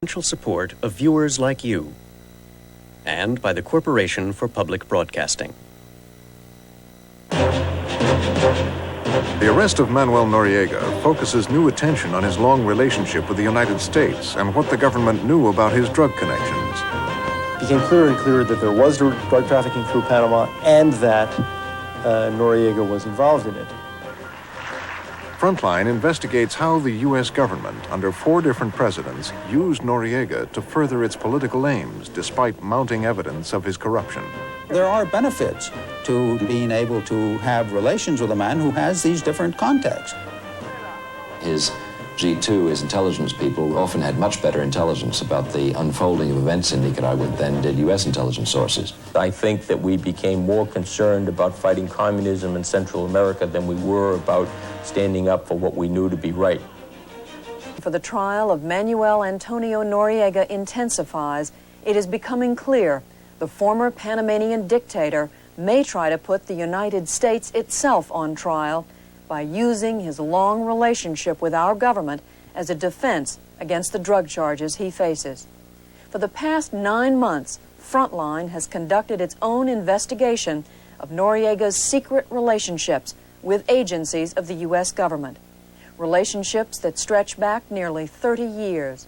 financial support of viewers like you, and by the Corporation for Public Broadcasting. The arrest of Manuel Noriega focuses new attention on his long relationship with the United States and what the government knew about his drug connections. It became clearer and clearer that there was drug trafficking through Panama and that Noriega was involved in it. Frontline investigates how the U.S. government, under 4 different presidents, used Noriega to further its political aims, despite mounting evidence of his corruption. There are benefits to being able to have relations with a man who has these different contexts. His G2, his intelligence people, often had much better intelligence about the unfolding of events in Nicaragua than did U.S. intelligence sources. I think that we became more concerned about fighting communism in Central America than we were about standing up for what we knew to be right. For the trial of Manuel Antonio Noriega intensifies, it is becoming clear the former Panamanian dictator may try to put the United States itself on trial by using his long relationship with our government as a defense against the drug charges he faces. For the past 9 months, Frontline has conducted its own investigation of Noriega's secret relationships with agencies of the U.S. government, relationships that stretch back nearly 30 years.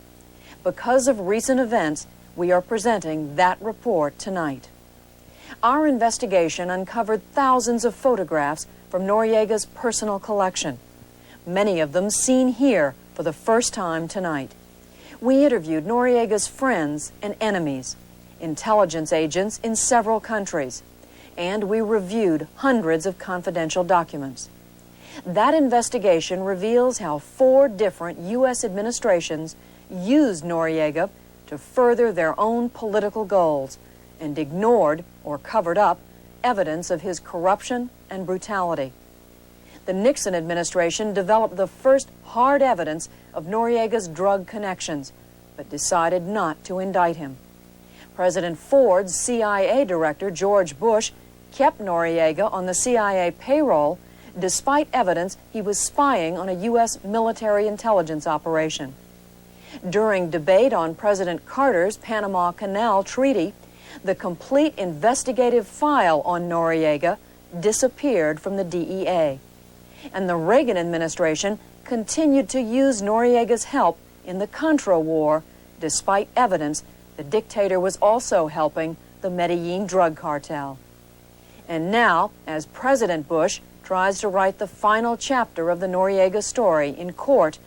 Because of recent events, we are presenting that report tonight. Our investigation uncovered thousands of photographs from Noriega's personal collection, many of them seen here for the first time tonight. We interviewed Noriega's friends and enemies, intelligence agents in several countries, and we reviewed hundreds of confidential documents. That investigation reveals how 4 different U.S. administrations used Noriega to further their own political goals and ignored or covered up evidence of his corruption and brutality. The Nixon administration developed the first hard evidence of Noriega's drug connections, but decided not to indict him. President Ford's CIA director, George Bush, kept Noriega on the CIA payroll despite evidence he was spying on a U.S. military intelligence operation. During debate on President Carter's Panama Canal Treaty, the complete investigative file on Noriega disappeared from the DEA. And the Reagan administration continued to use Noriega's help in the Contra War, despite evidence the dictator was also helping the Medellin drug cartel. And now, as President Bush tries to write the final chapter of the Noriega story in court,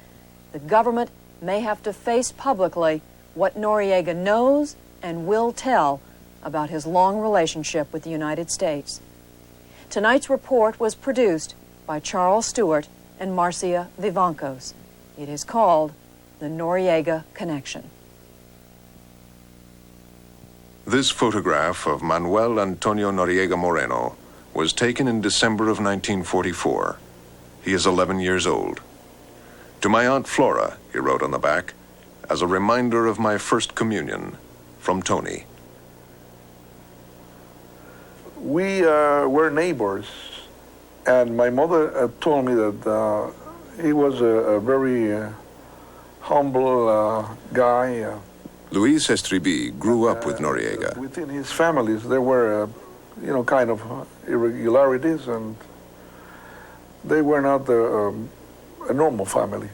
the government may have to face publicly what Noriega knows and will tell about his long relationship with the United States. Tonight's report was produced by Charles Stewart and Marcia Vivancos. It is called The Noriega Connection. This photograph of Manuel Antonio Noriega Moreno was taken in December of 1944. He is 11 years old. "To my Aunt Flora," he wrote on the back, "as a reminder of my first communion, from Tony." We were neighbors, and my mother told me that he was a very humble guy. Luis Estribi grew up with Noriega. Within his families, there were, kind of irregularities, and they were not a normal family.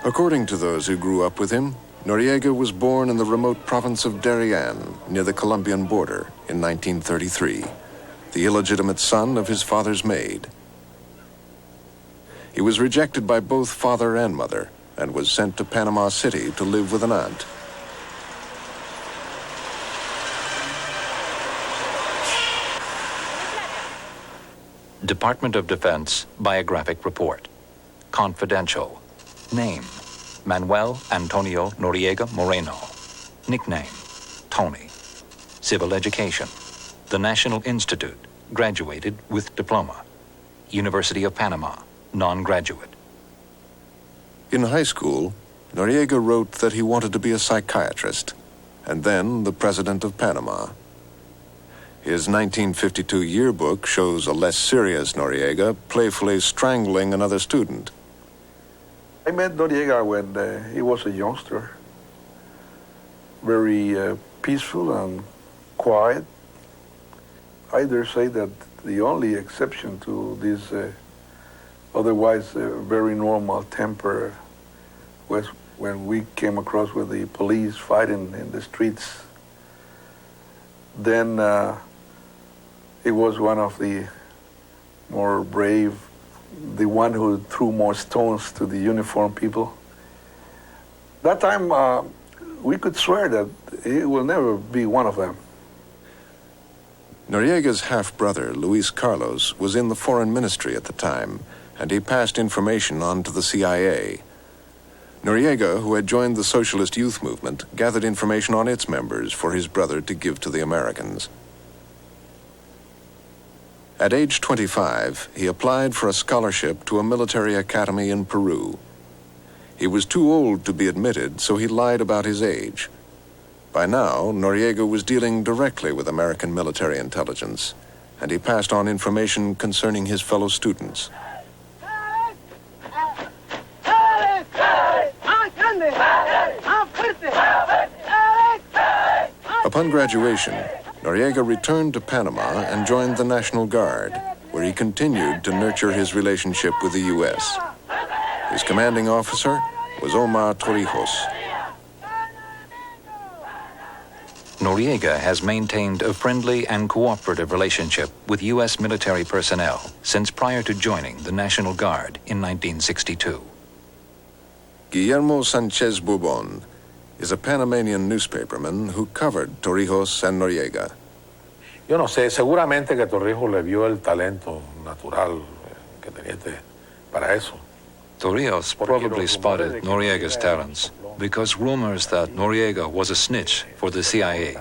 According to those who grew up with him, Noriega was born in the remote province of Darien, near the Colombian border, in 1933, the illegitimate son of his father's maid. He was rejected by both father and mother, and was sent to Panama City to live with an aunt. Department of Defense Biographic Report. Confidential. Name: Manuel Antonio Noriega Moreno. Nickname: Tony. Civil education: the National Institute, graduated with diploma. University of Panama, non-graduate. In high school, Noriega wrote that he wanted to be a psychiatrist, and then the president of Panama. His 1952 yearbook shows a less serious Noriega playfully strangling another student. I met Noriega when he was a youngster, very peaceful and quiet. I dare say that the only exception to this otherwise very normal temper was when we came across with the police fighting in the streets. Then he was one of the more brave, the one who threw more stones to the uniformed people. That time we could swear that he will never be one of them. Noriega's half-brother, Luis Carlos, was in the foreign ministry at the time, and he passed information on to the CIA. Noriega, who had joined the socialist youth movement, gathered information on its members for his brother to give to the Americans. At age 25, he applied for a scholarship to a military academy in Peru. He was too old to be admitted, so he lied about his age. By now, Noriega was dealing directly with American military intelligence, and he passed on information concerning his fellow students. Upon graduation, Noriega returned to Panama and joined the National Guard, where he continued to nurture his relationship with the U.S. His commanding officer was Omar Torrijos. Noriega has maintained a friendly and cooperative relationship with U.S. military personnel since prior to joining the National Guard in 1962. Guillermo Sanchez Bourbon is a Panamanian newspaperman who covered Torrijos and Noriega. Yo no sé, seguramente que Torrijos le vio el talento natural que tenía para eso. Torrijos probably spotted Noriega's talents because rumors that Noriega was a snitch for the CIA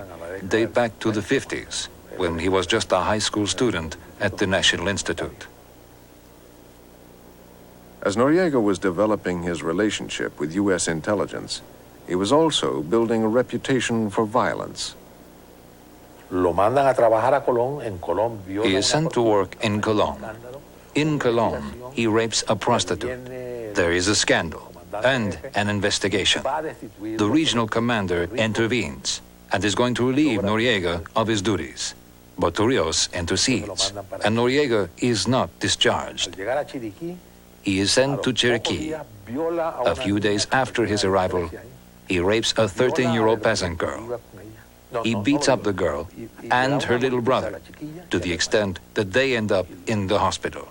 date back to the 50s, when he was just a high school student at the National Institute. As Noriega was developing his relationship with U.S. intelligence, he was also building a reputation for violence. Lo mandan a trabajar a Colón. En Colón viola. He is sent to work in Colón. In Colón, he rapes a prostitute. There is a scandal and an investigation. The regional commander intervenes and is going to relieve Noriega of his duties. But Torrijos intercedes, and Noriega is not discharged. He is sent to Chiriquí. A few days after his arrival, he rapes a 13-year-old peasant girl. He beats up the girl and her little brother to the extent that they end up in the hospital.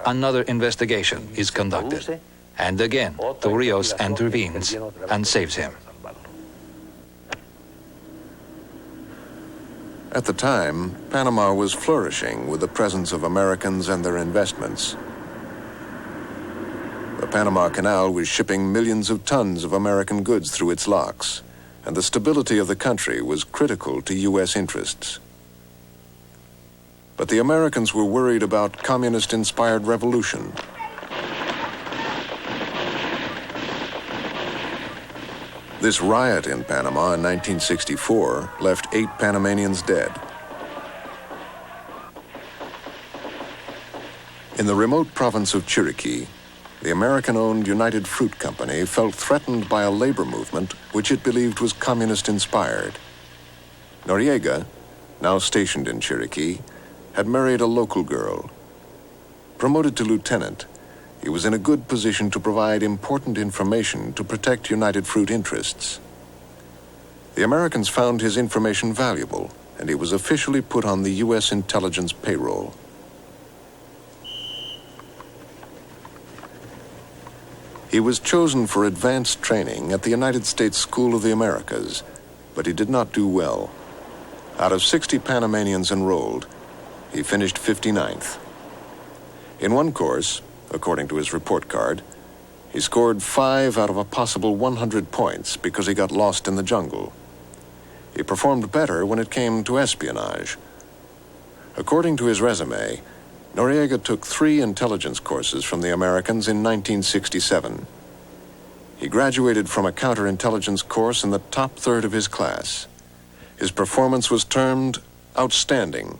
Another investigation is conducted, and again Torrijos intervenes and saves him. At the time, Panama was flourishing with the presence of Americans and their investments. The Panama Canal was shipping millions of tons of American goods through its locks, and the stability of the country was critical to U.S. interests. But the Americans were worried about communist-inspired revolution. This riot in Panama in 1964 left 8 Panamanians dead. In the remote province of Chiriquí, the American-owned United Fruit Company felt threatened by a labor movement which it believed was communist-inspired. Noriega, now stationed in Chiriquí, had married a local girl. Promoted to lieutenant, he was in a good position to provide important information to protect United Fruit interests. The Americans found his information valuable, and he was officially put on the U.S. intelligence payroll. He was chosen for advanced training at the United States School of the Americas, but he did not do well. Out of 60 Panamanians enrolled, he finished 59th. In one course, according to his report card, he scored 5 out of a possible 100 points because he got lost in the jungle. He performed better when it came to espionage. According to his resume, Noriega took 3 intelligence courses from the Americans in 1967. He graduated from a counterintelligence course in the top third of his class. His performance was termed outstanding.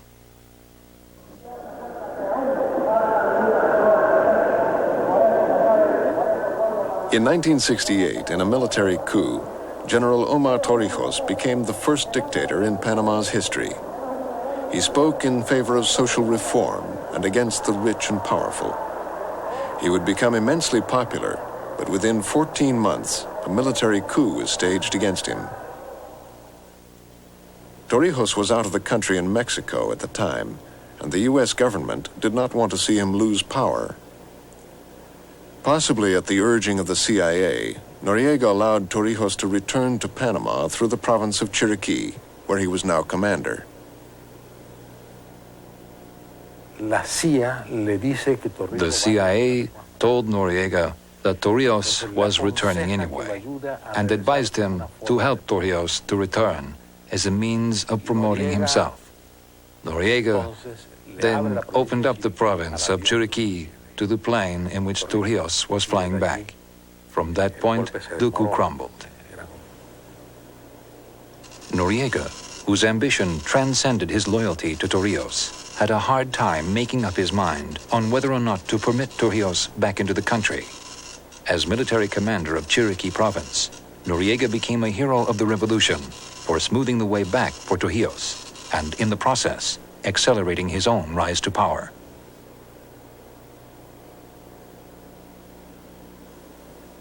In 1968, in a military coup, General Omar Torrijos became the first dictator in Panama's history. He spoke in favor of social reform and against the rich and powerful. He would become immensely popular, but within 14 months, a military coup was staged against him. Torrijos was out of the country in Mexico at the time, and the U.S. government did not want to see him lose power. Possibly at the urging of the CIA, Noriega allowed Torrijos to return to Panama through the province of Chiriquí, where he was now commander. The CIA told Noriega that Torrijos was returning anyway, and advised him to help Torrijos to return as a means of promoting himself. Noriega then opened up the province of Chiriquí to the plane in which Torrijos was flying back. From that point, the coup crumbled. Noriega, whose ambition transcended his loyalty to Torrijos, had a hard time making up his mind on whether or not to permit Torrijos back into the country. As military commander of Chiriquí province, Noriega became a hero of the revolution for smoothing the way back for Torrijos, and in the process, accelerating his own rise to power.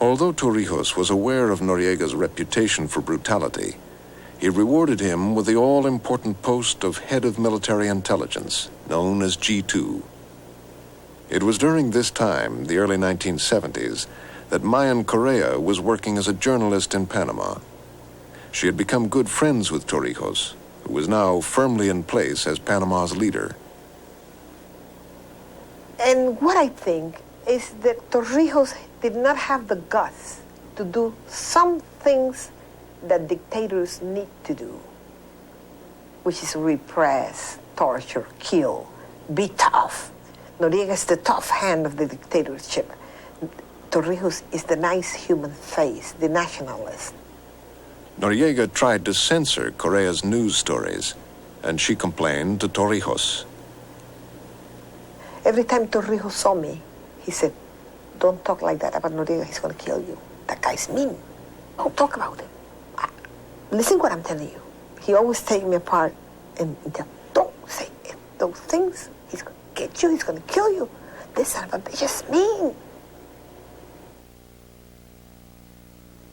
Although Torrijos was aware of Noriega's reputation for brutality, he rewarded him with the all-important post of head of military intelligence, known as G2. It was during this time, the early 1970s, that Mayan Correa was working as a journalist in Panama. She had become good friends with Torrijos, who was now firmly in place as Panama's leader. And what I think is that Torrijos did not have the guts to do some things that dictators need to do, which is repress, torture, kill, be tough. Noriega is the tough hand of the dictatorship. Torrijos is the nice human face, the nationalist. Noriega tried to censor Correa's news stories, and she complained to Torrijos. Every time Torrijos saw me, he said, "Don't talk like that about Noriega, he's going to kill you. That guy's mean. Don't talk about him. Listen what I'm telling you." He always take me apart and tell, "Don't say those things. He's going to get you, he's going to kill you. This son of a bitch is mean."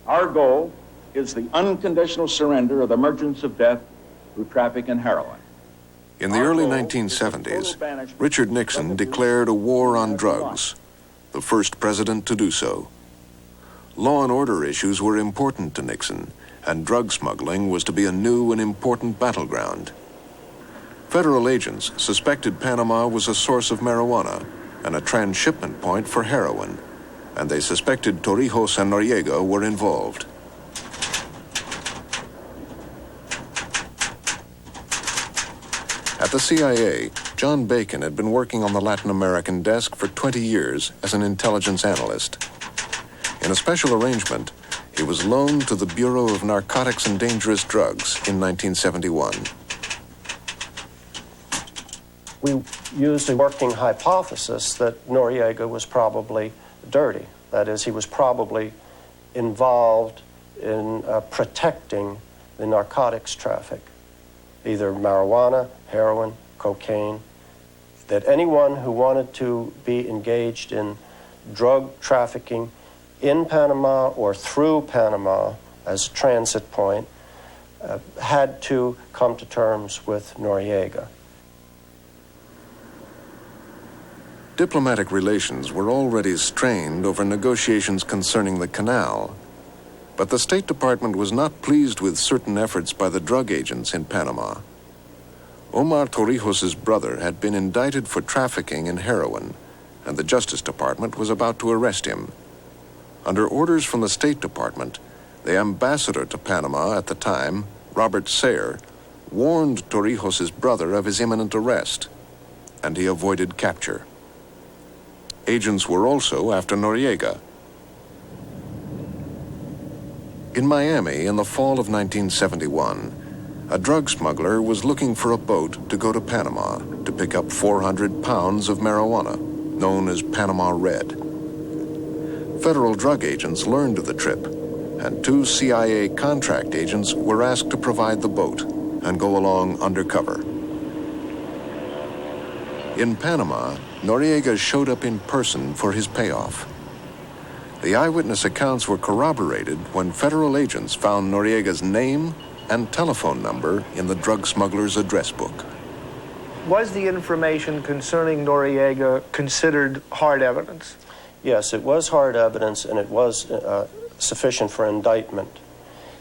Our goal is the unconditional surrender of the merchants of death who traffic in heroin. In the early 1970s, Richard Nixon declared a war on drugs, the first president to do so. Law and order issues were important to Nixon, and drug smuggling was to be a new and important battleground. Federal agents suspected Panama was a source of marijuana and a transshipment point for heroin, and they suspected Torrijos and Noriega were involved. At the CIA, John Bacon had been working on the Latin American desk for 20 years as an intelligence analyst. In a special arrangement, he was loaned to the Bureau of Narcotics and Dangerous Drugs in 1971. We used a working hypothesis that Noriega was probably dirty. That is, he was probably involved in protecting the narcotics traffic, either marijuana, heroin, cocaine, that anyone who wanted to be engaged in drug trafficking in Panama or through Panama as a transit point had to come to terms with Noriega. Diplomatic relations were already strained over negotiations concerning the canal, but the State Department was not pleased with certain efforts by the drug agents in Panama. Omar Torrijos' brother had been indicted for trafficking in heroin, and the Justice Department was about to arrest him. Under orders from the State Department, the ambassador to Panama at the time, Robert Sayre, warned Torrijos' brother of his imminent arrest, and he avoided capture. Agents were also after Noriega. In Miami in the fall of 1971, a drug smuggler was looking for a boat to go to Panama to pick up 400 pounds of marijuana, known as Panama Red. Federal drug agents learned of the trip, and 2 CIA contract agents were asked to provide the boat and go along undercover. In Panama, Noriega showed up in person for his payoff. The eyewitness accounts were corroborated when federal agents found Noriega's name and telephone number in the drug smuggler's address book. Was the information concerning Noriega considered hard evidence? Yes, it was hard evidence, and it was sufficient for indictment.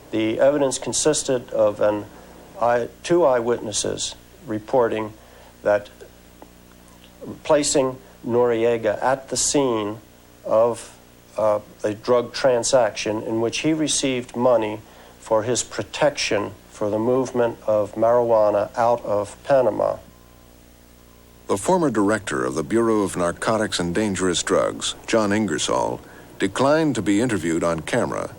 The evidence consisted of 2 eyewitnesses reporting that placing Noriega at the scene of a drug transaction in which he received money for his protection for the movement of marijuana out of Panama. The former director of the Bureau of Narcotics and Dangerous Drugs, John Ingersoll, declined to be interviewed on camera,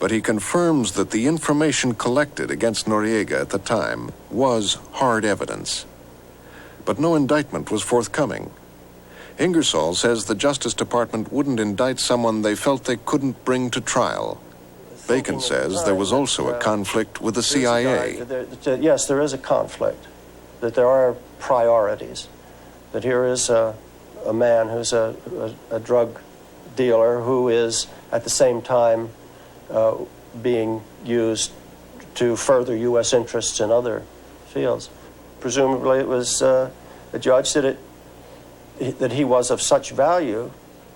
but he confirms that the information collected against Noriega at the time was hard evidence. But no indictment was forthcoming. Ingersoll says the Justice Department wouldn't indict someone they felt they couldn't bring to trial. Bacon says there was also a conflict with the CIA. Yes, there is a conflict, that there are priorities, that here is a man who's a drug dealer who is at the same time being used to further U.S. interests in other fields. Presumably it was a judge that he was of such value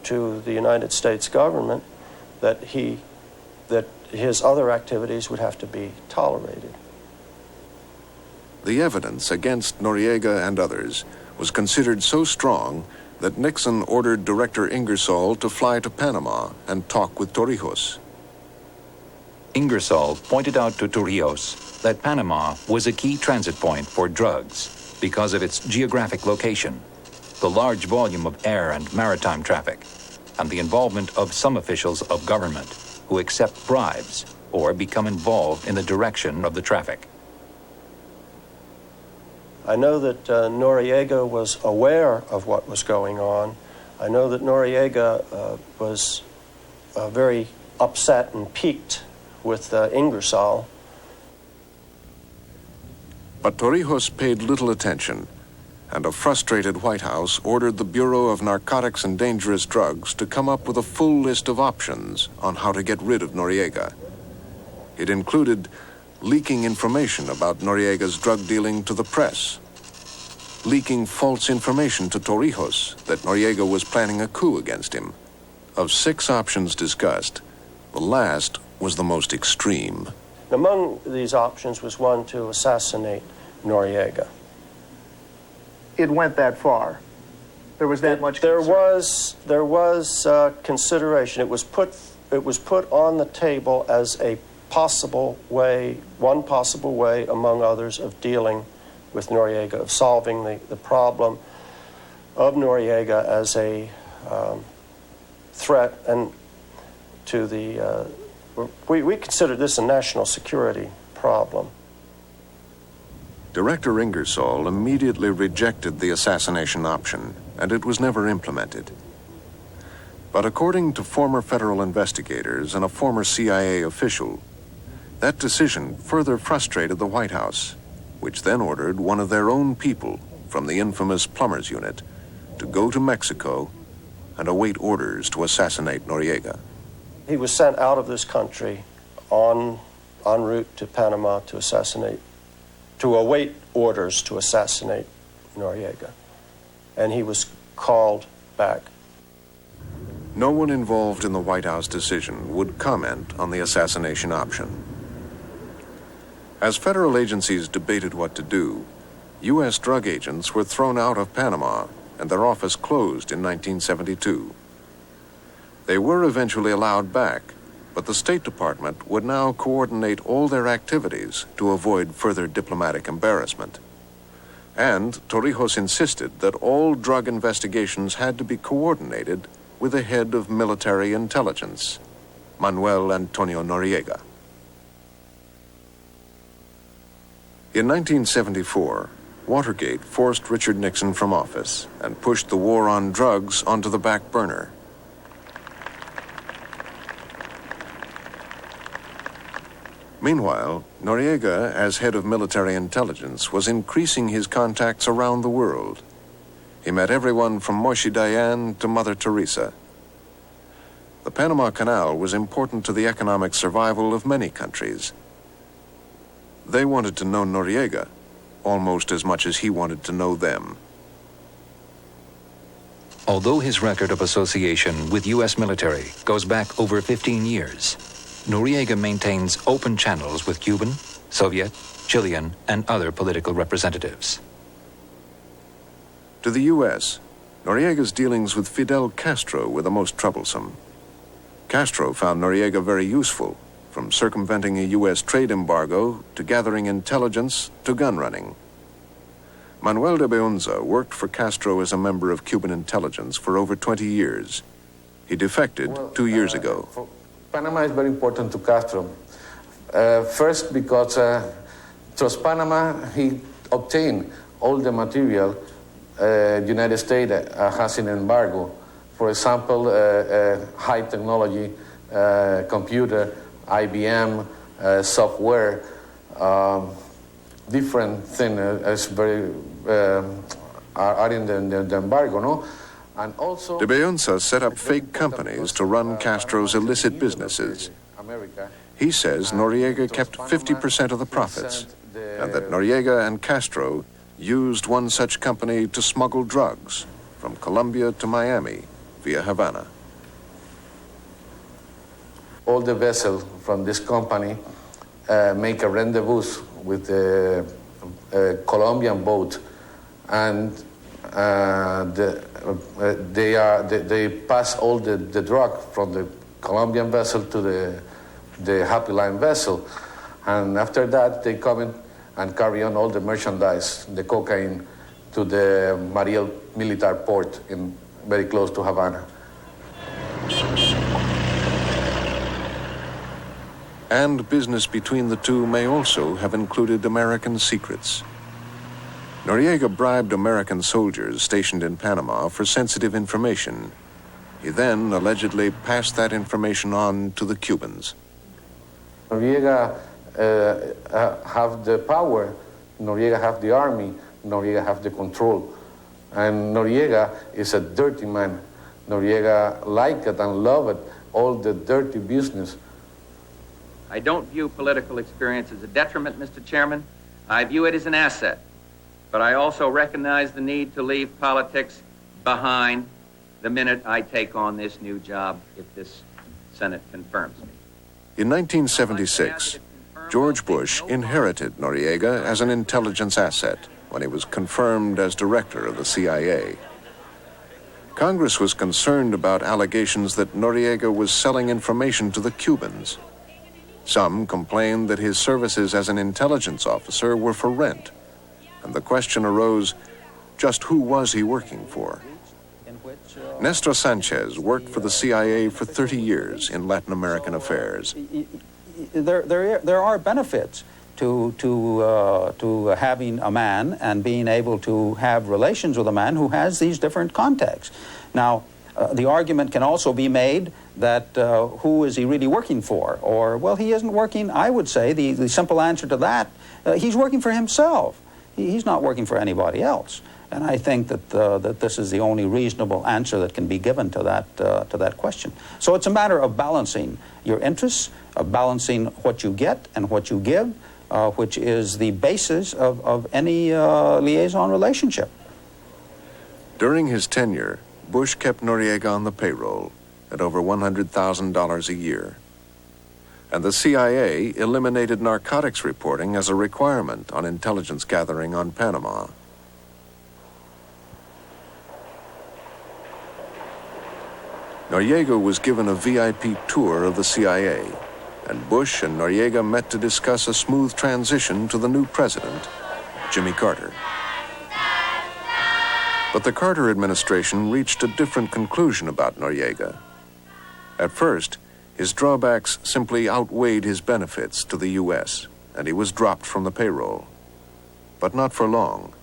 to the United States government that his other activities would have to be tolerated. The evidence against Noriega and others was considered so strong that Nixon ordered Director Ingersoll to fly to Panama and talk with Torrijos. Ingersoll pointed out to Torrijos that Panama was a key transit point for drugs because of its geographic location, the large volume of air and maritime traffic, and the involvement of some officials of government who accept bribes or become involved in the direction of the traffic. I know that Noriega was aware of what was going on. I know that Noriega was very upset and piqued with Ingersoll. But Torrijos paid little attention, and a frustrated White House ordered the Bureau of Narcotics and Dangerous Drugs to come up with a full list of options on how to get rid of Noriega. It included leaking information about Noriega's drug dealing to the press, leaking false information to Torrijos that Noriega was planning a coup against him. Of 6 options discussed, the last was the most extreme. Among these options was one to assassinate Noriega. It went that far. There was that much concern. There was consideration. It was put on the table as a possible way, one possible way among others, of dealing with Noriega, of solving the problem of Noriega as a threat, and to the we considered this a national security problem. Director Ingersoll immediately rejected the assassination option, and it was never implemented. But according to former federal investigators and a former CIA official, that decision further frustrated the White House, which then ordered one of their own people from the infamous Plumbers Unit to go to Mexico and await orders to assassinate Noriega. He was sent out of this country en route to Panama to await orders to assassinate Noriega, and he was called back. No one involved in the White House decision would comment on the assassination option. As federal agencies debated what to do, U.S. drug agents were thrown out of Panama and their office closed in 1972. They were eventually allowed back, but the State Department would now coordinate all their activities to avoid further diplomatic embarrassment. And Torrijos insisted that all drug investigations had to be coordinated with the head of military intelligence, Manuel Antonio Noriega. In 1974, Watergate forced Richard Nixon from office and pushed the war on drugs onto the back burner. Meanwhile, Noriega, as head of military intelligence, was increasing his contacts around the world. He met everyone from Moshe Dayan to Mother Teresa. The Panama Canal was important to the economic survival of many countries. They wanted to know Noriega almost as much as he wanted to know them. Although his record of association with U.S. military goes back over 15 years, Noriega maintains open channels with Cuban, Soviet, Chilean, and other political representatives. To the U.S., Noriega's dealings with Fidel Castro were the most troublesome. Castro found Noriega very useful, from circumventing a U.S. trade embargo to gathering intelligence to gun running. Manuel de Beunza worked for Castro as a member of Cuban intelligence for over 20 years. He defected 2 years ago. Panama is very important to Castro. First, because through Panama, he obtained all the material the United States has an embargo. For example, high technology, computer, IBM, software, different things is very are in the embargo, no? And also, de Beunza set up fake companies to run Castro's illicit businesses. He says Noriega kept 50% of the profits, and that Noriega and Castro used one such company to smuggle drugs from Colombia to Miami via Havana. All the vessels from this company make a rendezvous with the Colombian boat, and they pass all the drug from the Colombian vessel to the Happy Line vessel, and after that they come in and carry on all the merchandise, the cocaine, to the Mariel military port very close to Havana. And business between the two may also have included American secrets. Noriega bribed American soldiers stationed in Panama for sensitive information. He then allegedly passed that information on to the Cubans. Noriega have the power, Noriega have the army, Noriega have the control. And Noriega is a dirty man. Noriega liked it and loved it, all the dirty business. I don't view political experience as a detriment, Mr. Chairman. I view it as an asset. But I also recognize the need to leave politics behind the minute I take on this new job, if this Senate confirms me. In 1976, George Bush inherited Noriega as an intelligence asset when he was confirmed as director of the CIA. Congress was concerned about allegations that Noriega was selling information to the Cubans. Some complained that his services as an intelligence officer were for rent, and the question arose, just who was he working for? Nestor Sanchez worked for the CIA for 30 years in Latin American affairs. There are benefits to having a man and being able to have relations with a man who has these different contexts. Now, the argument can also be made that who is he really working for? Or, well, he isn't working. I would say the simple answer to that, he's working for himself. He's not working for anybody else. And I think that that this is the only reasonable answer that can be given to that question. So it's a matter of balancing your interests, of balancing what you get and what you give, which is the basis of any liaison relationship. During his tenure, Bush kept Noriega on the payroll at over $100,000 a year. And the CIA eliminated narcotics reporting as a requirement on intelligence gathering on Panama. Noriega was given a VIP tour of the CIA, and Bush and Noriega met to discuss a smooth transition to the new president, Jimmy Carter. But the Carter administration reached a different conclusion about Noriega. At first, his drawbacks simply outweighed his benefits to the U.S., and he was dropped from the payroll. But not for long.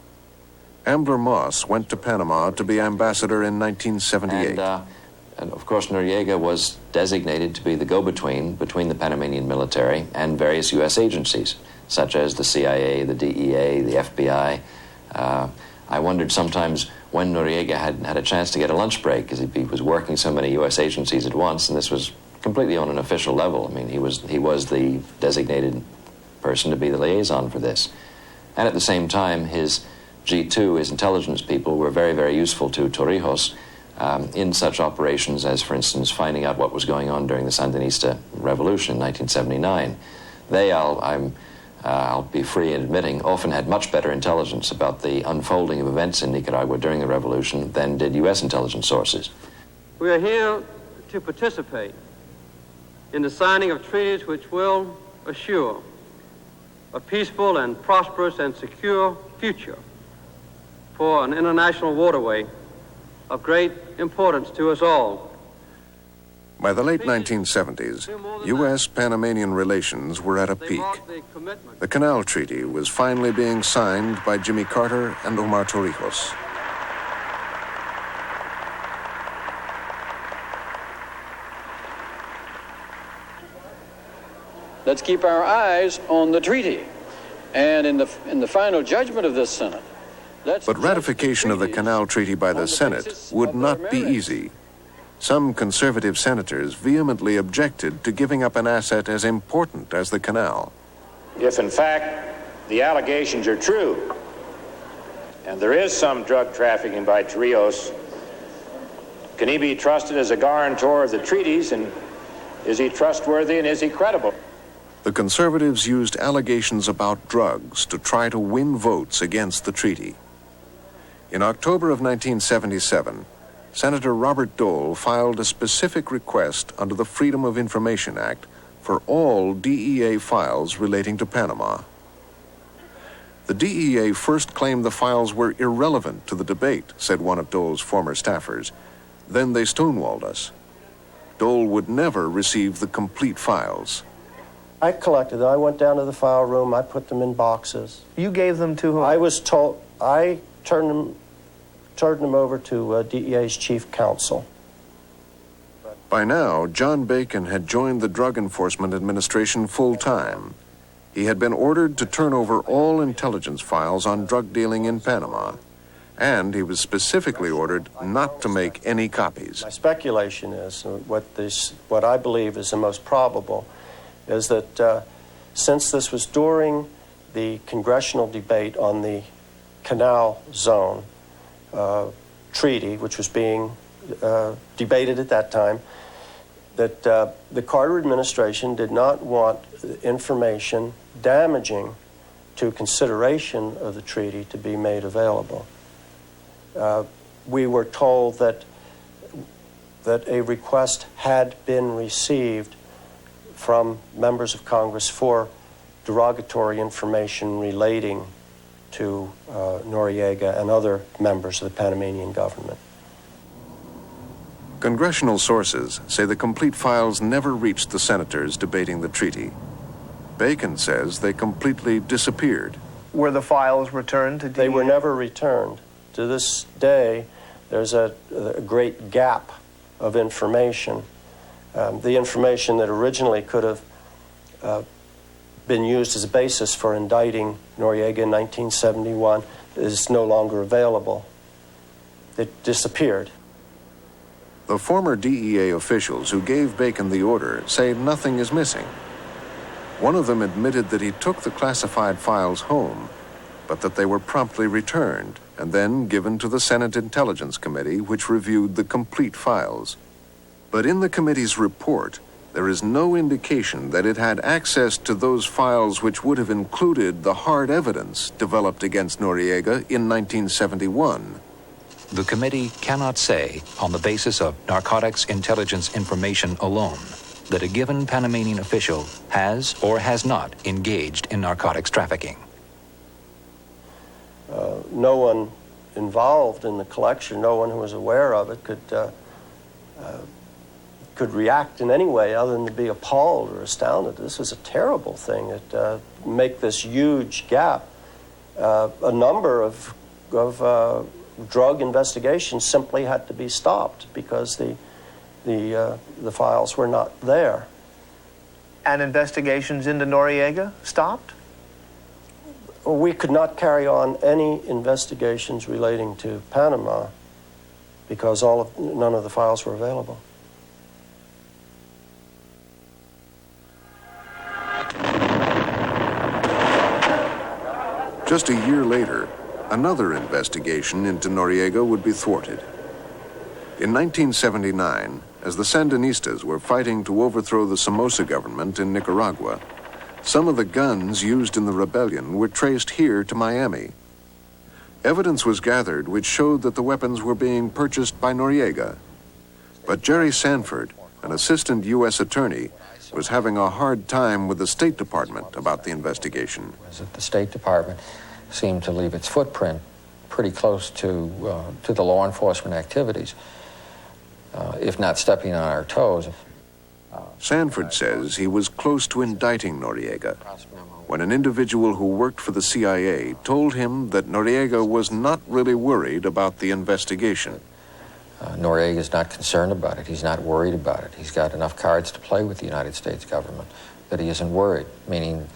Ambler Moss went to Panama to be ambassador in 1978. And of course, Noriega was designated to be the go-between between the Panamanian military and various U.S. agencies, such as the CIA, the DEA, the FBI. I wondered sometimes when Noriega had a chance to get a lunch break, because he was working so many U.S. agencies at once, and this was completely on an official level. I mean, he was the designated person to be the liaison for this. And at the same time, his G2, his intelligence people, were very, very useful to Torrijos in such operations as, for instance, finding out what was going on during the Sandinista Revolution in 1979. They, I'll be free in admitting, often had much better intelligence about the unfolding of events in Nicaragua during the revolution than did U.S. intelligence sources. We are here to participate in the signing of treaties which will assure a peaceful and prosperous and secure future for an international waterway of great importance to us all. By the late 1970s, U.S.-Panamanian relations were at a peak. The Canal Treaty was finally being signed by Jimmy Carter and Omar Torrijos. Let's keep our eyes on the treaty. And in the final judgment of this Senate, but ratification of the Canal Treaty by the Senate would not be easy. Some conservative senators vehemently objected to giving up an asset as important as the canal. If in fact the allegations are true, and there is some drug trafficking by Torrijos, can he be trusted as a guarantor of the treaties, and is he trustworthy and is he credible? The conservatives used allegations about drugs to try to win votes against the treaty. In October of 1977, Senator Robert Dole filed a specific request under the Freedom of Information Act for all DEA files relating to Panama. The DEA first claimed the files were irrelevant to the debate, said one of Dole's former staffers. Then they stonewalled us. Dole would never receive the complete files. I collected them. I went down to the file room. I put them in boxes. You gave them to whom? I was told. I turned them over to DEA's chief counsel. By now, John Bacon had joined the Drug Enforcement Administration full-time. He had been ordered to turn over all intelligence files on drug dealing in Panama, and he was specifically ordered not to make any copies. My speculation is, what I believe is the most probable, is that since this was during the congressional debate on the Canal Zone treaty, which was being debated at that time, that the Carter administration did not want information damaging to consideration of the treaty to be made available. We were told that a request had been received from members of Congress for derogatory information relating to Noriega and other members of the Panamanian government. Congressional sources say the complete files never reached the senators debating the treaty. Bacon says they completely disappeared. Were the files returned to DEA? They were never returned. To this day, there's a great gap of information. The information that originally could have been used as a basis for indicting Noriega in 1971 is no longer available. It disappeared. The former DEA officials who gave Bacon the order say nothing is missing. One of them admitted that he took the classified files home, but that they were promptly returned and then given to the Senate Intelligence Committee, which reviewed the complete files. But in the committee's report, there is no indication that it had access to those files which would have included the hard evidence developed against Noriega in 1971. The committee cannot say, on the basis of narcotics intelligence information alone, that a given Panamanian official has or has not engaged in narcotics trafficking. No one involved in the collection, no one who was aware of it could react in any way other than to be appalled or astounded. This was a terrible thing. It make this huge gap. A number of drug investigations simply had to be stopped because the the files were not there. And investigations into Noriega stopped? We could not carry on any investigations relating to Panama because none of the files were available. Just a year later, another investigation into Noriega would be thwarted. In 1979, as the Sandinistas were fighting to overthrow the Somoza government in Nicaragua, some of the guns used in the rebellion were traced here to Miami. Evidence was gathered which showed that the weapons were being purchased by Noriega. But Jerry Sanford, an assistant U.S. attorney, was having a hard time with the State Department about the investigation. The State Department seemed to leave its footprint pretty close to the law enforcement activities, if not stepping on our toes. Sanford says he was close to indicting Noriega when an individual who worked for the CIA told him that Noriega was not really worried about the investigation. Noriega is not concerned about it. He's not worried about it. He's got enough cards to play with the United States government that he isn't worried, meaning,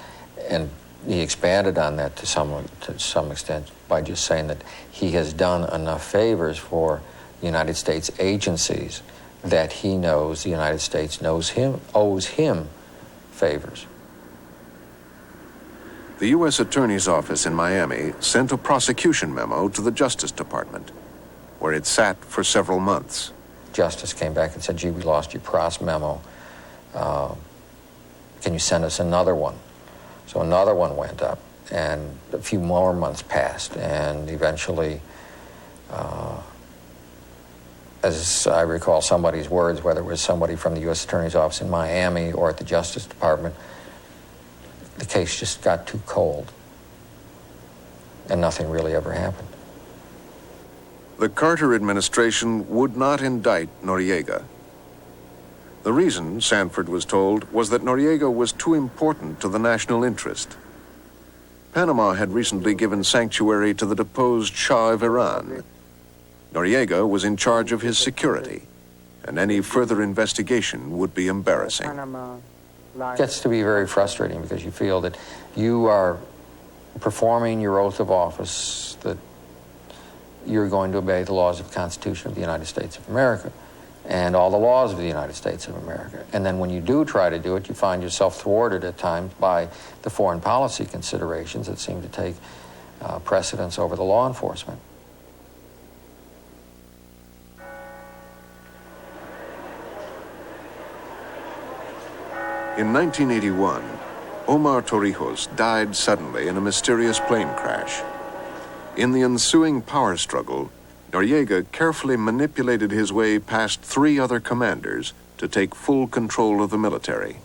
and he expanded on that to some extent by just saying that he has done enough favors for the United States agencies that he knows the United States owes him favors. The U.S. Attorney's Office in Miami sent a prosecution memo to the Justice Department, where it sat for several months. Justice came back and said, gee, we lost your pros memo. Can you send us another one? So another one went up, and a few more months passed, and eventually, as I recall somebody's words, whether it was somebody from the U.S. Attorney's Office in Miami or at the Justice Department, the case just got too cold, and nothing really ever happened. The Carter administration would not indict Noriega. The reason, Sanford was told, was that Noriega was too important to the national interest. Panama had recently given sanctuary to the deposed Shah of Iran. Noriega was in charge of his security, and any further investigation would be embarrassing. It gets to be very frustrating because you feel that you are performing your oath of office, that you're going to obey the laws of the Constitution of the United States of America and all the laws of the United States of America. And then when you do try to do it, you find yourself thwarted at times by the foreign policy considerations that seem to take precedence over the law enforcement. In 1981, Omar Torrijos died suddenly in a mysterious plane crash. In the ensuing power struggle, Noriega carefully manipulated his way past 3 other commanders to take full control of the military.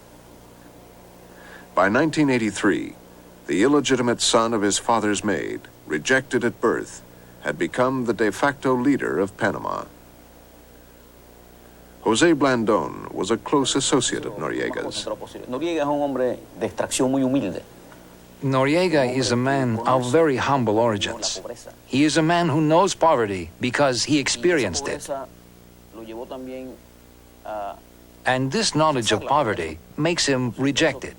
By 1983, the illegitimate son of his father's maid, rejected at birth, had become the de facto leader of Panama. Jose Blandón was a close associate of Noriega's. Noriega is a man of very humble origins. He is a man who knows poverty because he experienced it. And this knowledge of poverty makes him rejected.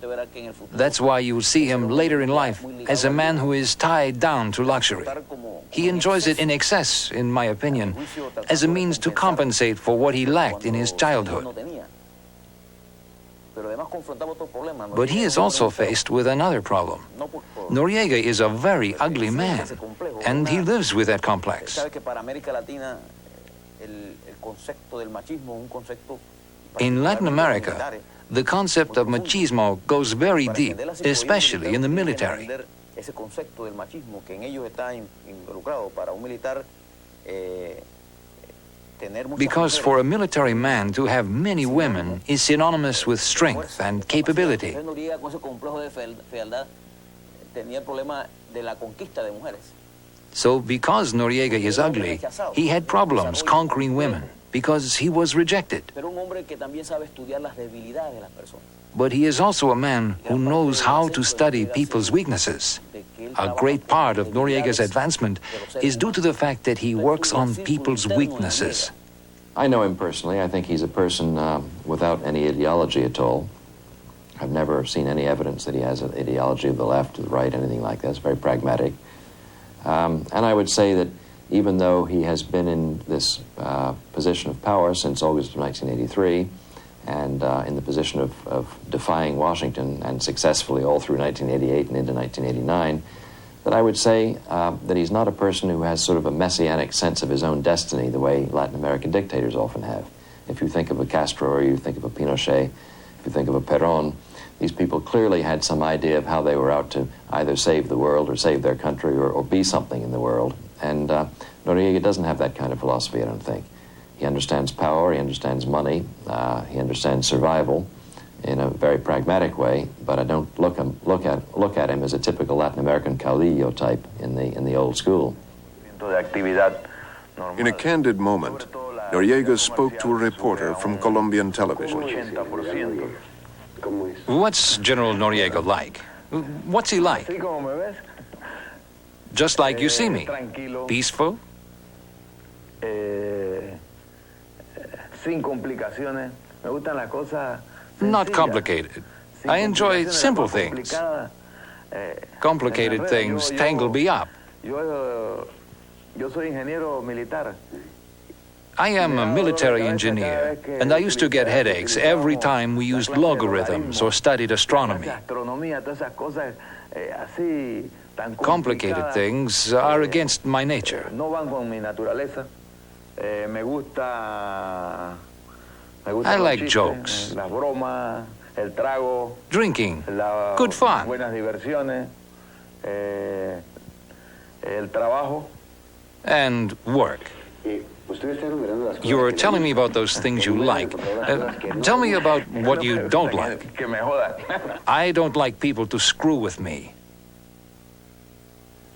That's why you will see him later in life as a man who is tied down to luxury. He enjoys it in excess, in my opinion, as a means to compensate for what he lacked in his childhood. But he is also faced with another problem. Noriega is a very ugly man, and he lives with that complex. In Latin America, the concept of machismo goes very deep, especially in the military. Because for a military man to have many women is synonymous with strength and capability. So because Noriega is ugly, he had problems conquering women because he was rejected. But he is also a man who knows how to study people's weaknesses. A great part of Noriega's advancement is due to the fact that he works on people's weaknesses. I know him personally. I think he's a person without any ideology at all. I've never seen any evidence that he has an ideology of the left or the right, anything like that. It's very pragmatic. And I would say that even though he has been in this position of power since August of 1983, and in the position of defying Washington, and successfully all through 1988 and into 1989, that I would say that he's not a person who has sort of a messianic sense of his own destiny the way Latin American dictators often have. If you think of a Castro, or you think of a Pinochet, if you think of a Perón, these people clearly had some idea of how they were out to either save the world or save their country or be something in the world. And Noriega doesn't have that kind of philosophy, I don't think. He understands power, he understands money, he understands survival in a very pragmatic way, but I don't look at him as a typical Latin American caudillo type in the old school. In a candid moment, Noriega spoke to a reporter from Colombian television. What's General Noriega like? What's he like? Just like you see me. Peaceful? Not complicated. I enjoy simple things. Complicated things tangle me up. I am a military engineer, and I used to get headaches every time we used logarithms or studied astronomy. Complicated things are against my nature. I like jokes, drinking, good fun, and work. You're telling me about those things you like. Tell me about what you don't like. I don't like people to screw with me.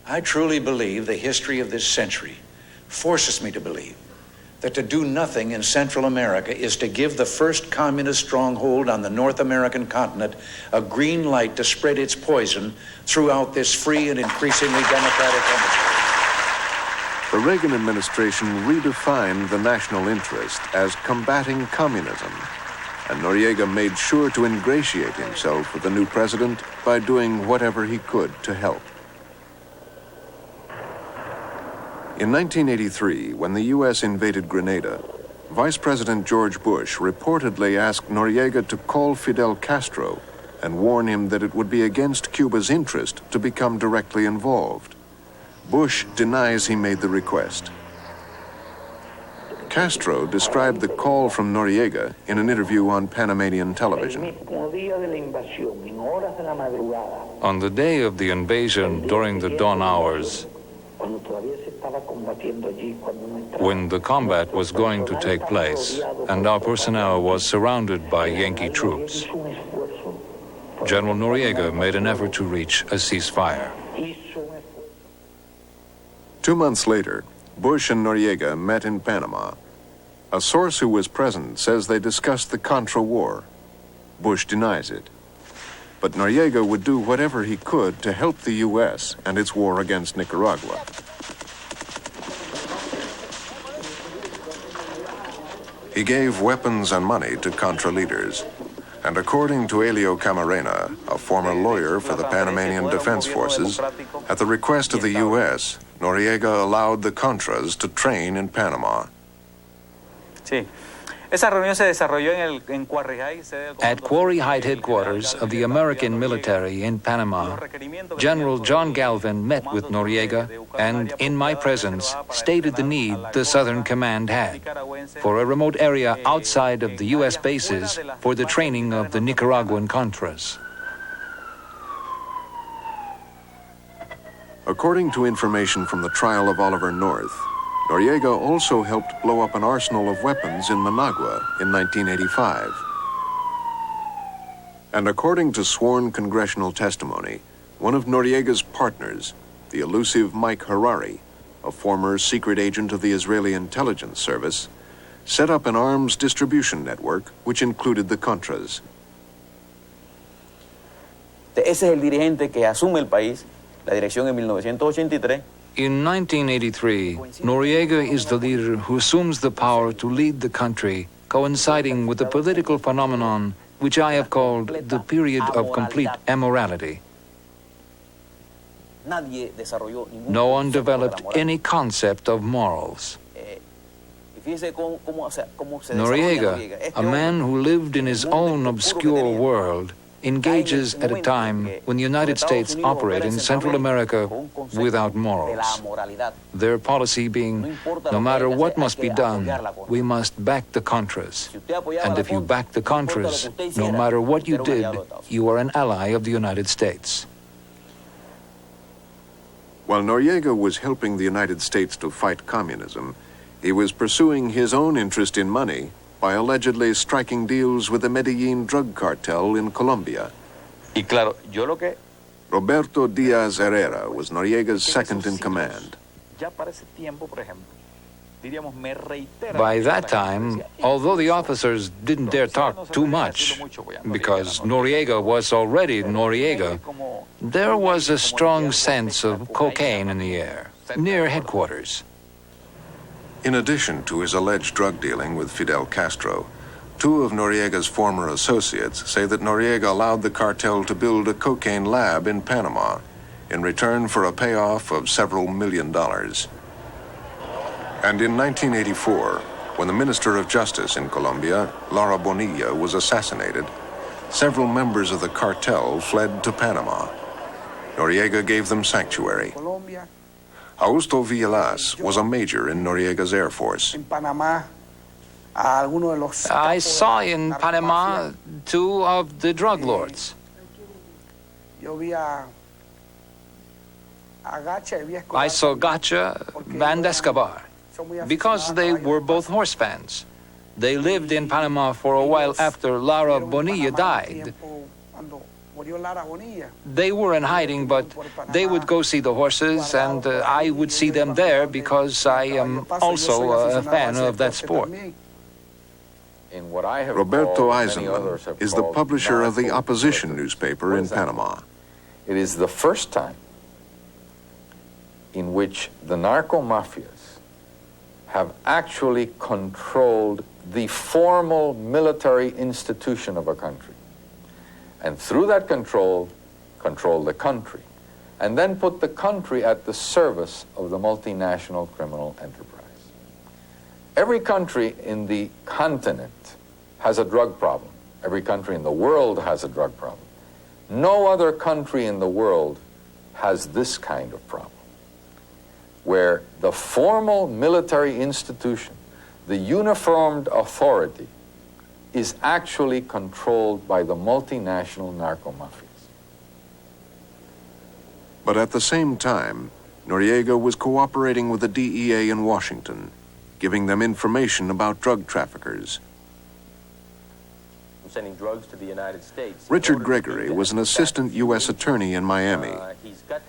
I truly believe the history of this century forces me to believe that to do nothing in Central America is to give the first communist stronghold on the North American continent a green light to spread its poison throughout this free and increasingly democratic hemisphere. The Reagan administration redefined the national interest as combating communism, and Noriega made sure to ingratiate himself with the new president by doing whatever he could to help. In 1983, when the U.S. invaded Grenada, Vice President George Bush reportedly asked Noriega to call Fidel Castro and warn him that it would be against Cuba's interest to become directly involved. Bush denies he made the request. Castro described the call from Noriega in an interview on Panamanian television. On the day of the invasion, during the dawn hours, when the combat was going to take place and our personnel was surrounded by Yankee troops, General Noriega made an effort to reach a ceasefire. 2 months later, Bush and Noriega met in Panama. A source who was present says they discussed the Contra War. Bush denies it. But Noriega would do whatever he could to help the U.S. and its war against Nicaragua. He gave weapons and money to Contra leaders. And according to Elio Camarena, a former lawyer for the Panamanian Defense Forces, at the request of the U.S., Noriega allowed the Contras to train in Panama. At Quarry Height headquarters of the American military in Panama, General John Galvin met with Noriega and, in my presence, stated the need the Southern Command had for a remote area outside of the U.S. bases for the training of the Nicaraguan Contras. According to information from the trial of Oliver North, Noriega also helped blow up an arsenal of weapons in Managua in 1985. And according to sworn congressional testimony, one of Noriega's partners, the elusive Mike Harari, a former secret agent of the Israeli intelligence service, set up an arms distribution network which included the Contras. Ese es el dirigente que asume el país, la dirección en 1983, In 1983, Noriega is the leader who assumes the power to lead the country, coinciding with the political phenomenon which I have called the period of complete immorality. No one developed any concept of morals. Noriega, a man who lived in his own obscure world, engages at a time when the United States operate in Central America without morals. Their policy being, no matter what must be done, we must back the Contras. And if you back the Contras, no matter what you did, you are an ally of the United States. While Noriega was helping the United States to fight communism, he was pursuing his own interest in money by allegedly striking deals with the Medellin drug cartel in Colombia. Roberto Diaz Herrera was Noriega's second in command. By that time, although the officers didn't dare talk too much, because Noriega was already Noriega, there was a strong sense of cocaine in the air, near headquarters. In addition to his alleged drug dealing with Fidel Castro, two of Noriega's former associates say that Noriega allowed the cartel to build a cocaine lab in Panama in return for a payoff of several $1 million. And in 1984, when the Minister of Justice in Colombia, Lara Bonilla, was assassinated, several members of the cartel fled to Panama. Noriega gave them sanctuary. Augusto Villas was a major in Noriega's Air Force. I saw in Panama two of the drug lords. I saw Gacha and Escobar, because they were both horse fans. They lived in Panama for a while after Lara Bonilla died. They were in hiding, but they would go see the horses, and I would see them there because I am also a fan of that sport. Roberto Eisenman is the publisher of the opposition newspaper in Panama. It is the first time in which the narco-mafias have actually controlled the formal military institution of a country. And through that control the country, and then put the country at the service of the multinational criminal enterprise. Every country in the continent has a drug problem. Every country in the world has a drug problem. No other country in the world has this kind of problem, where the formal military institution, the uniformed authority, is actually controlled by the multinational narco-mafias. But at the same time, Noriega was cooperating with the DEA in Washington, giving them information about drug traffickers. Sending drugs to the United States. Richard Gregory was an assistant U.S. attorney in Miami.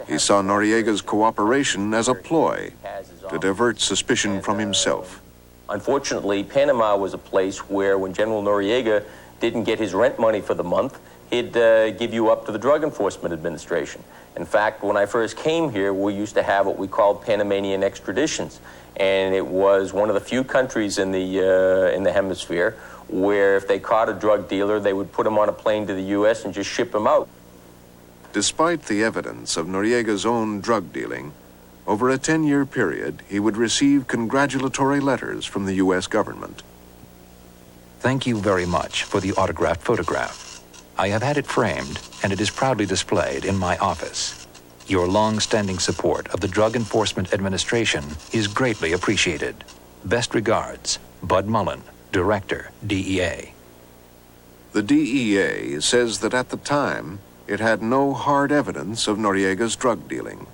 He saw Noriega's cooperation as a ploy to divert suspicion from himself. Unfortunately, Panama was a place where when General Noriega didn't get his rent money for the month, he'd give you up to the Drug Enforcement Administration. In fact, when I first came here, we used to have what we called Panamanian extraditions. And it was one of the few countries in the hemisphere where if they caught a drug dealer, they would put him on a plane to the U.S. and just ship him out. Despite the evidence of Noriega's own drug dealing, over a 10-year period, he would receive congratulatory letters from the U.S. government. Thank you very much for the autographed photograph. I have had it framed, and it is proudly displayed in my office. Your long-standing support of the Drug Enforcement Administration is greatly appreciated. Best regards, Bud Mullen, Director, DEA. The DEA says that at the time, it had no hard evidence of Noriega's drug dealing.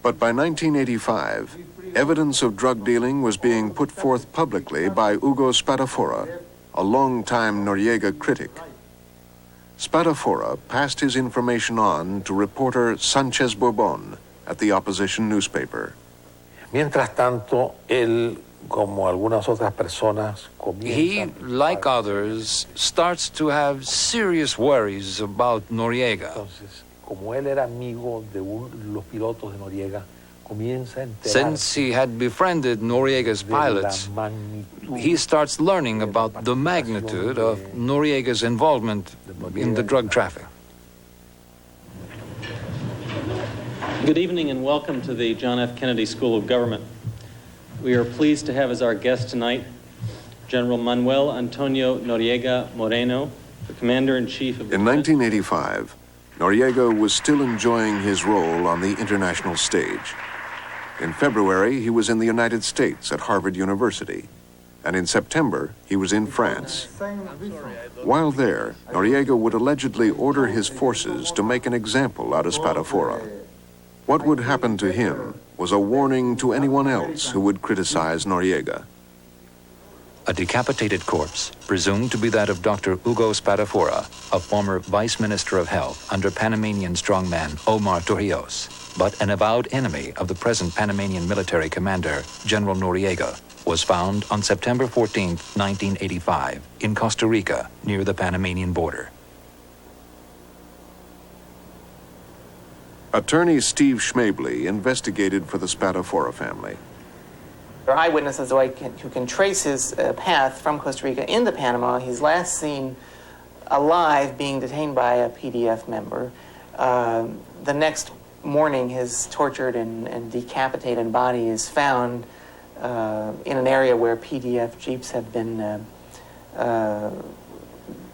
But by 1985, evidence of drug dealing was being put forth publicly by Hugo Spadafora, a longtime Noriega critic. Spadafora passed his information on to reporter Sanchez Bourbon at the opposition newspaper. Mientras tanto, él, como algunas otras personas, he, like others, starts to have serious worries about Noriega. como él era amigo de los pilotos de Noriega, comienza a enterarse. Since he had befriended Noriega's pilots, he starts learning about the magnitude of Noriega's involvement in the drug traffic. Good evening and welcome to the John F. Kennedy School of Government. We are pleased to have as our guest tonight General Manuel Antonio Noriega Moreno, the Commander-in-Chief of the... In 1985, Noriega was still enjoying his role on the international stage. In February, he was in the United States at Harvard University, and in September, he was in France. While there, Noriega would allegedly order his forces to make an example out of Spadafora. What would happen to him was a warning to anyone else who would criticize Noriega. A decapitated corpse, presumed to be that of Dr. Hugo Spadafora, a former Vice Minister of Health under Panamanian strongman Omar Torrijos, but an avowed enemy of the present Panamanian military commander, General Noriega, was found on September 14, 1985, in Costa Rica, near the Panamanian border. Attorney Steve Schmaibley investigated for the Spadafora family. There are eyewitnesses who can trace his path from Costa Rica into Panama. He's last seen alive being detained by a PDF member. The next morning, his tortured and decapitated body is found in an area where PDF jeeps have been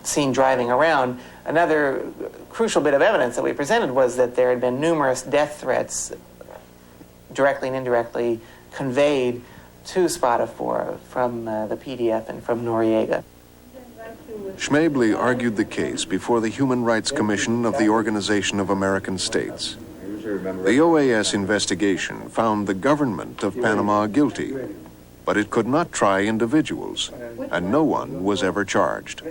seen driving around. Another crucial bit of evidence that we presented was that there had been numerous death threats, directly and indirectly, conveyed to Spadafora from the PDF and from Noriega. Schmaibley argued the case before the Human Rights Commission of the Organization of American States. The OAS investigation found the government of Panama guilty, but it could not try individuals, and no one was ever charged.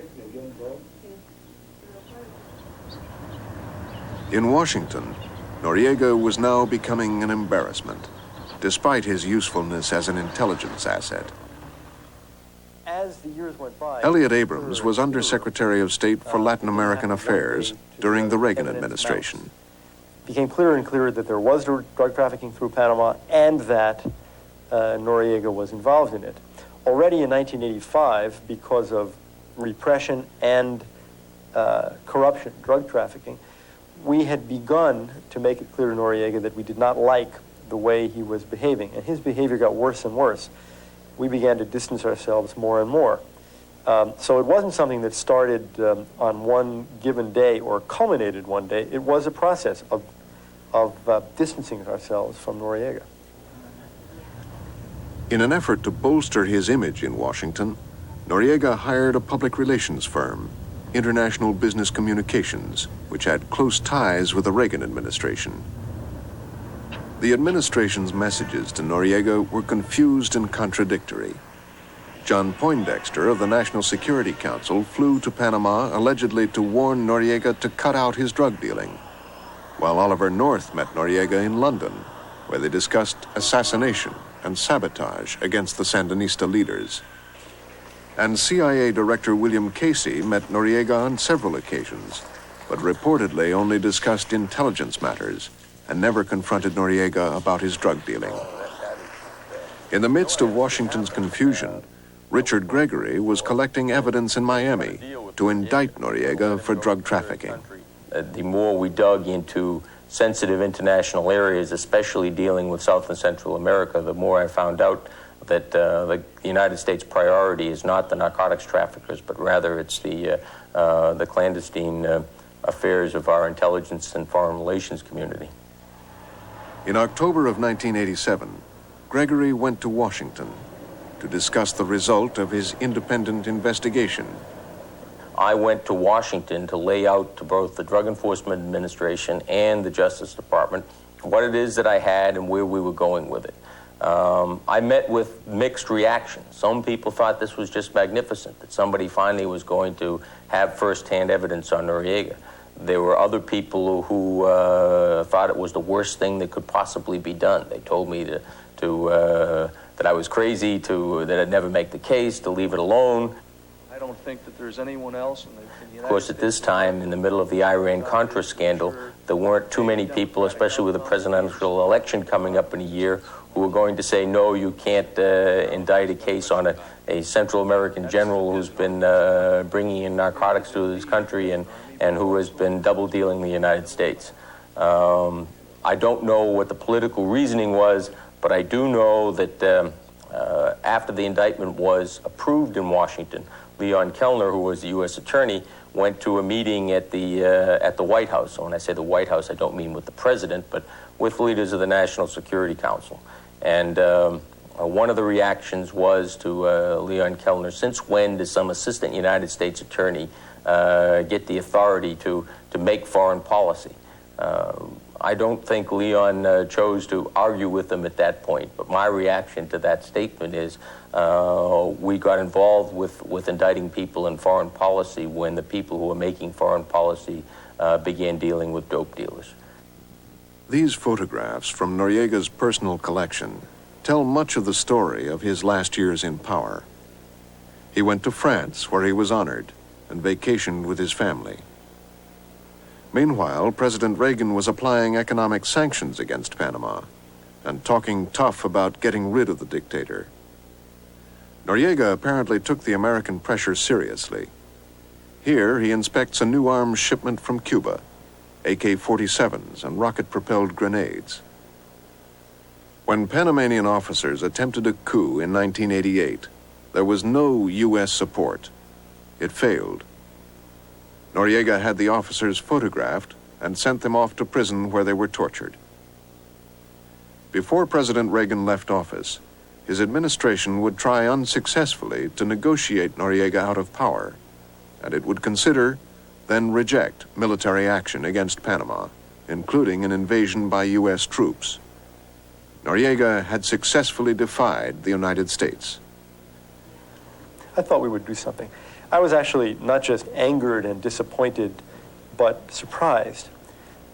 In Washington, Noriega was now becoming an embarrassment, despite his usefulness as an intelligence asset. As the years went by, Elliott Abrams was Undersecretary of State for Latin American Affairs during the Reagan administration. It became clearer and clearer that there was drug trafficking through Panama and that Noriega was involved in it. Already in 1985, because of repression and corruption, drug trafficking, we had begun to make it clear to Noriega that we did not like the way he was behaving, and his behavior got worse and worse. We began to distance ourselves more and more. So it wasn't something that started on one given day or culminated one day. It was a process of distancing ourselves from Noriega. In an effort to bolster his image in Washington, Noriega hired a public relations firm, International Business Communications, which had close ties with the Reagan administration. The administration's messages to Noriega were confused and contradictory. John Poindexter of the National Security Council flew to Panama allegedly to warn Noriega to cut out his drug dealing, while Oliver North met Noriega in London, where they discussed assassination and sabotage against the Sandinista leaders. And CIA Director William Casey met Noriega on several occasions, but reportedly only discussed intelligence matters and never confronted Noriega about his drug dealing. In the midst of Washington's confusion, Richard Gregory was collecting evidence in Miami to indict Noriega for drug trafficking. The more we dug into sensitive international areas, especially dealing with South and Central America, the more I found out that the United States priority is not the narcotics traffickers, but rather it's the clandestine affairs of our intelligence and foreign relations community. In October of 1987, Gregory went to Washington to discuss the result of his independent investigation. I went to Washington to lay out to both the Drug Enforcement Administration and the Justice Department what it is that I had and where we were going with it. I met with mixed reactions. Some people thought this was just magnificent, that somebody finally was going to have first-hand evidence on Noriega. There were other people who thought it was the worst thing that could possibly be done. They told me that I was crazy, that I'd never make the case, to leave it alone. think that there's anyone else in the United Of course, at this time, in the middle of the Iran-Contra scandal, there weren't too many people, especially with the presidential election coming up in a year, who were going to say, no, you can't indict a case on a Central American general who's been bringing in narcotics to this country and who has been double-dealing the United States. I don't know what the political reasoning was, but I do know that after the indictment was approved in Washington, Leon Kellner, who was the U.S. attorney, went to a meeting at the White House. So when I say the White House, I don't mean with the president, but with leaders of the National Security Council. And one of the reactions was to Leon Kellner, since when does some assistant United States attorney get the authority to make foreign policy? I don't think Leon chose to argue with them at that point, but my reaction to that statement is we got involved with indicting people in foreign policy when the people who were making foreign policy began dealing with dope dealers. These photographs from Noriega's personal collection tell much of the story of his last years in power. He went to France, where he was honored, and vacationed with his family. Meanwhile, President Reagan was applying economic sanctions against Panama and talking tough about getting rid of the dictator. Noriega apparently took the American pressure seriously. Here, he inspects a new arms shipment from Cuba, AK-47s and rocket-propelled grenades. When Panamanian officers attempted a coup in 1988, there was no U.S. support. It failed. Noriega had the officers photographed and sent them off to prison where they were tortured. Before President Reagan left office, his administration would try unsuccessfully to negotiate Noriega out of power, and it would consider, then reject, military action against Panama, including an invasion by U.S. troops. Noriega had successfully defied the United States. I thought we would do something. I was actually not just angered and disappointed, but surprised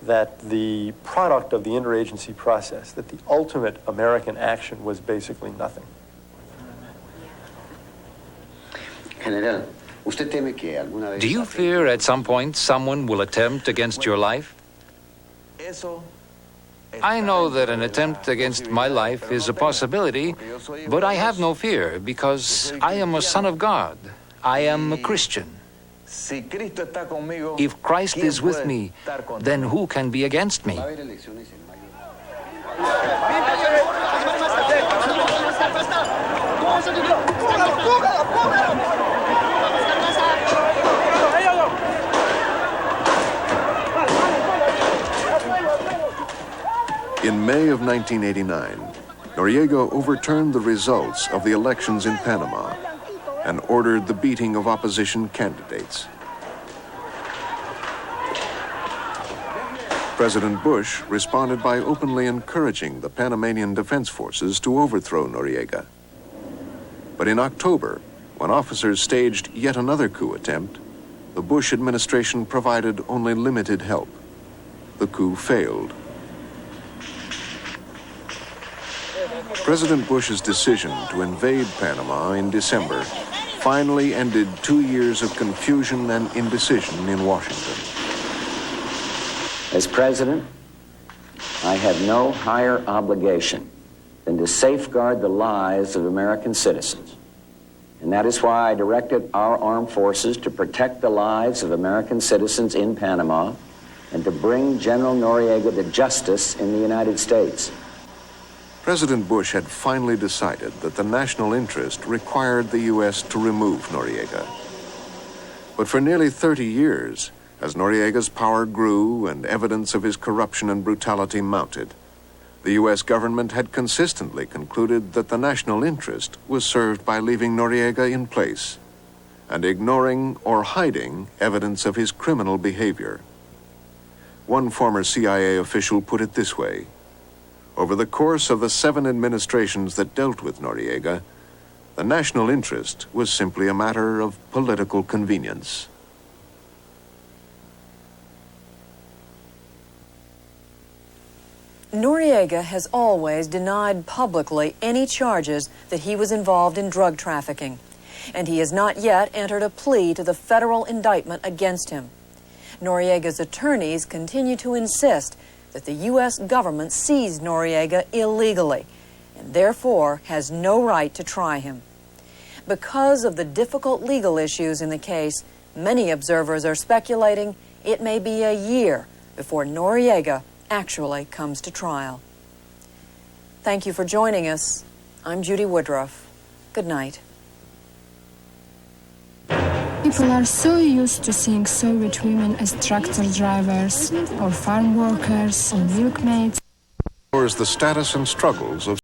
that the product of the interagency process, that the ultimate American action was basically nothing. Do you fear at some point someone will attempt against your life? I know that an attempt against my life is a possibility, but I have no fear because I am a son of God. I am a Christian. If Christ is with me, then who can be against me? In May of 1989, Noriega overturned the results of the elections in Panama and ordered the beating of opposition candidates. President Bush responded by openly encouraging the Panamanian Defense Forces to overthrow Noriega. But in October, when officers staged yet another coup attempt, the Bush administration provided only limited help. The coup failed. President Bush's decision to invade Panama in December finally ended 2 years of confusion and indecision in Washington. As president, I have no higher obligation than to safeguard the lives of American citizens. And that is why I directed our armed forces to protect the lives of American citizens in Panama and to bring General Noriega to justice in the United States. President Bush had finally decided that the national interest required the U.S. to remove Noriega. But for nearly 30 years, as Noriega's power grew and evidence of his corruption and brutality mounted, the U.S. government had consistently concluded that the national interest was served by leaving Noriega in place and ignoring or hiding evidence of his criminal behavior. One former CIA official put it this way: over the course of the 7 administrations that dealt with Noriega, the national interest was simply a matter of political convenience. Noriega has always denied publicly any charges that he was involved in drug trafficking. and he has not yet entered a plea to the federal indictment against him. Noriega's attorneys continue to insist that the U.S. government seized Noriega illegally and therefore has no right to try him. Because of the difficult legal issues in the case, many observers are speculating it may be a year before Noriega actually comes to trial. Thank you for joining us. I'm Judy Woodruff. Good night. People are so used to seeing Soviet women as tractor drivers or farm workers or milkmaids. Or is the status and struggles of